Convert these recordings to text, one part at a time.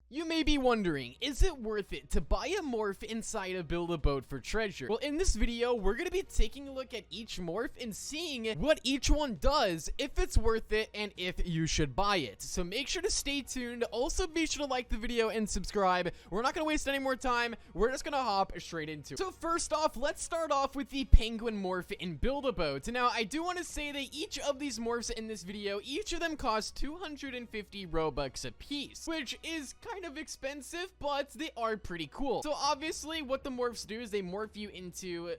You may be wondering, is it worth it to buy a morph inside of Build-A-Boat for treasure? Well, in this video, we're going to be taking a look at each morph and seeing what each one does, if it's worth it, and if you should buy it. So make sure to stay tuned. Also, be sure to like the video and subscribe. We're not going to waste any more time. We're just going to hop straight into it. So first off, let's start off with the penguin morph in Build-A-Boat. Now, I do want to say that each of these morphs in this video, each of them cost 250 Robux a piece, which is kind of expensive, but they are pretty cool. So obviously what the morphs do is they morph you into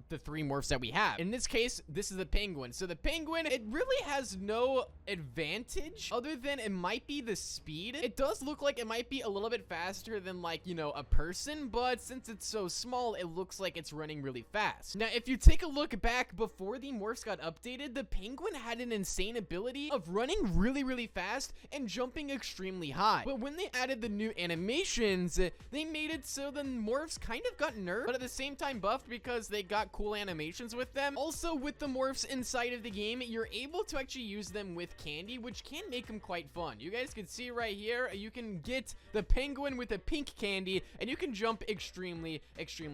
the three morphs that we have. In this case, this is the penguin. So the penguin, it really has no advantage other than it might be the speed. It does look like it might be a little bit faster than, like, you know, a person, but since it's so small, it looks like it's running really fast. Now, if you take a look back before the morphs got updated, the penguin had an insane ability of running really fast and jumping extremely high. But when they added the new animations, they made it so the morphs kind of got nerfed, but at the same time buffed because they got cool animations with them. Also, with the morphs inside of the game, you're able to actually use them with candy, which can make them quite fun. You guys can see right here, you can get the penguin with a pink candy, and you can jump extremely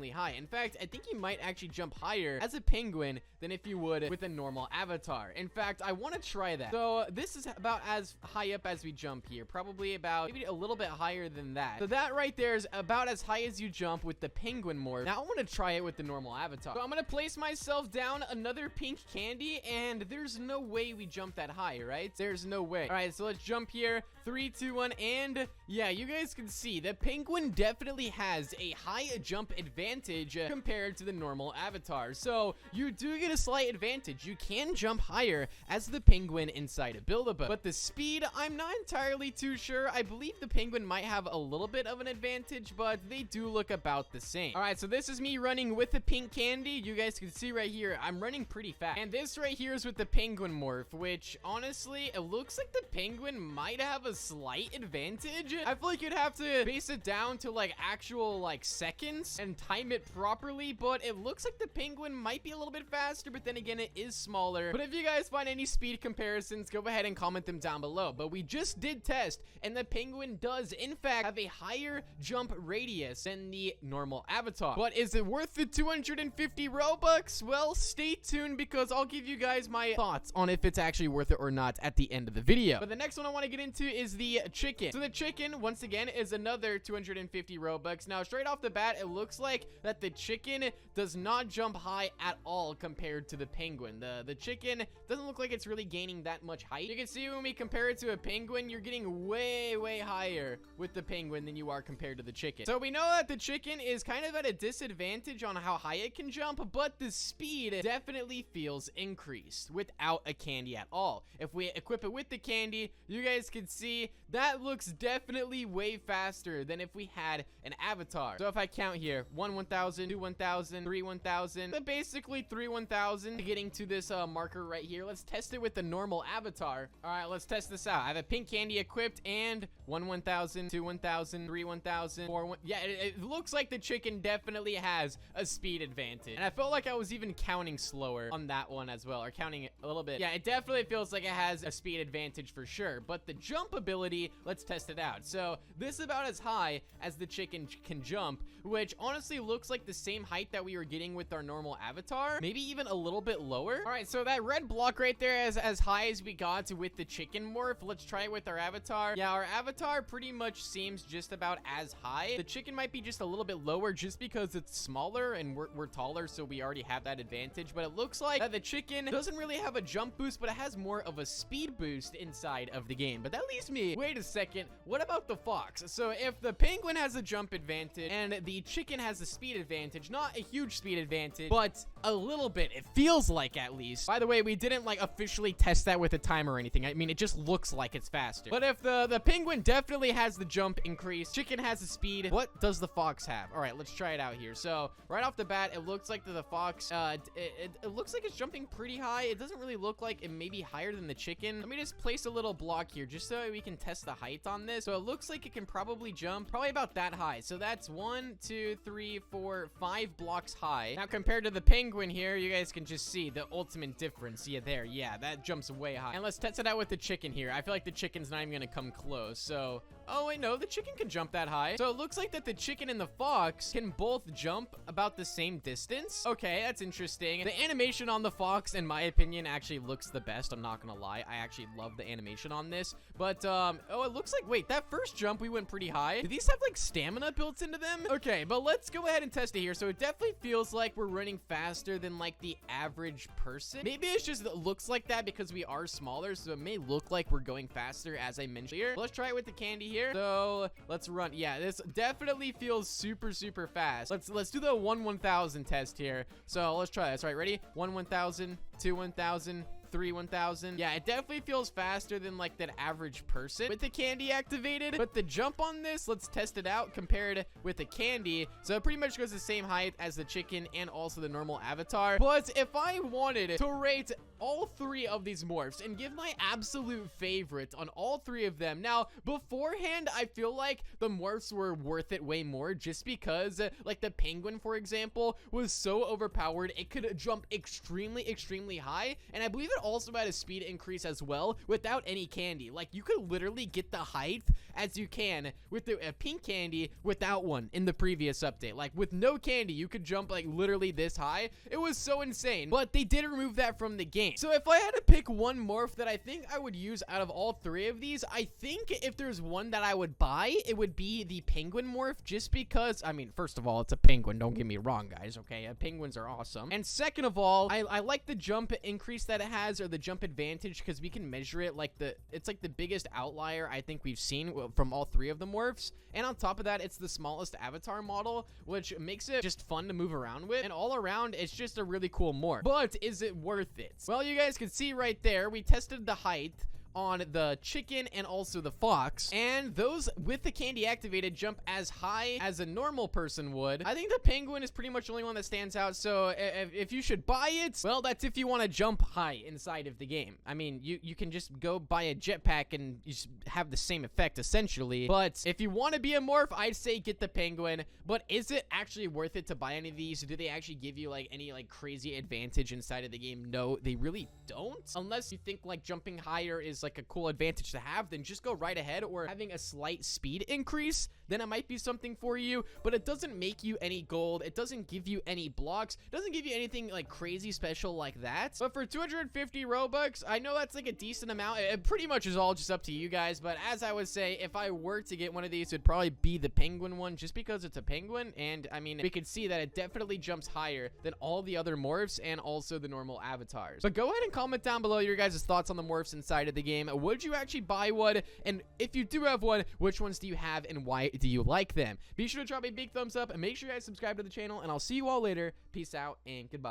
high. In fact, I think you might actually jump higher as a penguin than if you would with a normal avatar. In fact, I want to try that. So this is about as high up as we jump here, probably about maybe a little bit higher than that. So that right there is about as high as you jump with the penguin morph. Now I want to try it with the normal avatar. So I'm going to place myself down another pink candy, and there's no way we jump that high, right? There's no way. All right, so let's jump here. 3, 2, 1, and yeah, you guys can see the penguin definitely has a high jump advantage compared to the normal avatar. So you do get a slight advantage. You can jump higher as the penguin inside a Build-A-Boat, but the speed, I'm not entirely too sure. I believe the penguin might have a little bit of an advantage, but they do look about the same. All right, so this is me running with the pink candy. You guys can see right here, I'm running pretty fast. And this right here is with the penguin morph, which honestly, it looks like the penguin might have a slight advantage. I feel like you'd have to base it down to like actual like seconds and time it properly, but it looks like the penguin might be a little bit faster, but then again, it is smaller. But if you guys find any speed comparisons, go ahead and comment them down below. But we just did test, and the penguin does in fact have a higher jump radius than the normal avatar. But is it worth the 250 Robux? Well, stay tuned because I'll give you guys my thoughts on if it's actually worth it or not at the end of the video. But the next one I want to get into is the chicken. So the chicken, once again, is another 250 Robux. Now, straight off the bat, it looks like that the chicken does not jump high at all compared to the penguin. The chicken doesn't look like it's really gaining that much height. You can see when we compare it to a penguin, you're getting way higher with the penguin than you are compared to the chicken. So we know that the chicken is kind of at a disadvantage on how high it can jump, but the speed definitely feels increased without a candy at all. If we equip it with the candy, you guys can see that looks definitely way faster than if we had an avatar. So if I count here, 1 1000, 2 1000, 3 1000, then basically 3 1000 getting to this marker right here. Let's test it with the normal avatar. All right, let's test this out. I have a pink candy equipped, and 1 1000, 2 1000, 3 1000, 4 1. Yeah, it looks like the chicken definitely has a speed advantage, and I felt like I was even counting slower on that one as well, or counting it a little bit. Yeah, it definitely feels like it has a speed advantage for sure, but the jump ability, let's test it out. So this is about as high as the chicken can jump, which honestly looks like the same height that we were getting with our normal avatar, maybe even a little bit lower. All right, so that red block right there is as high as we got with the chicken morph. Let's try it with our avatar. Yeah, our avatar pretty much seems just about as high. The chicken might be just a little bit lower just because it's smaller and we're taller, so we already have that advantage. But it looks like that the chicken doesn't really have a jump boost, but it has more of a speed boost inside of the game. But that leaves me, wait a second, what about the fox? So if the penguin has a jump advantage and the chicken has a speed advantage, not a huge speed advantage, but a little bit, it feels like, at least. By the way, we didn't like officially test that with a timer or anything. I mean, it just looks like it's faster. But if the penguin definitely has the jump increase, chicken has the speed, what does the fox have? All right, let's try it out here. So right off the bat, it looks like the fox, it looks like it's jumping pretty high. It doesn't really look like it may be higher than the chicken. Let me just place a little block here just so we can test the height on this. So it looks like it can probably jump probably about that high. So that's 1, 2, 3, 4, 5 blocks high. Now compared to the penguin here, you guys can just see the ultimate difference. Yeah, there. Yeah, that jumps way high. And let's test it out with the chicken here. I feel like the chicken's not even gonna come close. So Oh, wait, no, the chicken can jump that high. So it looks like that the chicken and the fox can both jump about the same distance. Okay, that's interesting. The animation on the fox, in my opinion, actually looks the best. I'm not gonna lie. I actually love the animation on this. But, oh, it looks like, wait, that first jump, we went pretty high. Do these have, like, stamina built into them? Okay, but let's go ahead and test it here. So it definitely feels like we're running faster than, like, the average person. Maybe it's just it looks like that because we are smaller, so it may look like we're going faster, as I mentioned here. Let's try it with the candy here. So let's run. Yeah, this definitely feels super, super fast. Let's do the 1/1000 test here. So let's try this. All right, ready? 1/1000, 2/1000. 3/1000. Yeah, it definitely feels faster than like that average person with the candy activated. But the jump on this, let's test it out compared with the candy. So it pretty much goes the same height as the chicken and also the normal avatar. But if I wanted to rate all three of these morphs and give my absolute favorite on all three of them, now beforehand I feel like the morphs were worth it way more just because like the penguin, for example, was so overpowered. It could jump extremely high, and I believe it also had a speed increase as well without any candy. Like you could literally get the height as you can with the pink candy without one in the previous update. Like with no candy, you could jump like literally this high. It was so insane, but they did remove that from the game. So if I had to pick one morph that I think I would use out of all three of these, I think if there's one that I would buy, it would be the penguin morph, just because, I mean, first of all, it's a penguin. Don't get me wrong, guys, okay? Penguins are awesome. And second of all, I like the jump increase that it has, or the jump advantage, because we can measure it like it's like the biggest outlier I think we've seen from all three of the morphs. And on top of that, it's the smallest avatar model, which makes it just fun to move around with. And all around, it's just a really cool morph. But is it worth it? Well, you guys can see right there, we tested the height on the chicken and also the fox, and those with the candy activated jump as high as a normal person would. I think the penguin is pretty much the only one that stands out. So if you should buy it, well, that's if you want to jump high inside of the game. I mean, you can just go buy a jetpack and you just have the same effect essentially. But if you want to be a morph, I'd say get the penguin. But is it actually worth it to buy any of these? Do they actually give you like any like crazy advantage inside of the game? No, they really don't, unless you think like jumping higher is like a cool advantage to have. Then just go right ahead, or having a slight speed increase, then it might be something for you. But it doesn't make you any gold, it doesn't give you any blocks, it doesn't give you anything like crazy special like that. But for 250 Robux, I know that's like a decent amount. It pretty much is all just up to you guys, but as I would say, if I were to get one of these, it would probably be the penguin one, just because it's a penguin. And I mean, we can see that it definitely jumps higher than all the other morphs and also the normal avatars. But go ahead and comment down below your guys' thoughts on the morphs inside of the game. Would you actually buy one? And if you do have one, which ones do you have and why do you like them? Be sure to drop a big thumbs up and make sure you guys subscribe to the channel, and I'll see you all later. Peace out and goodbye.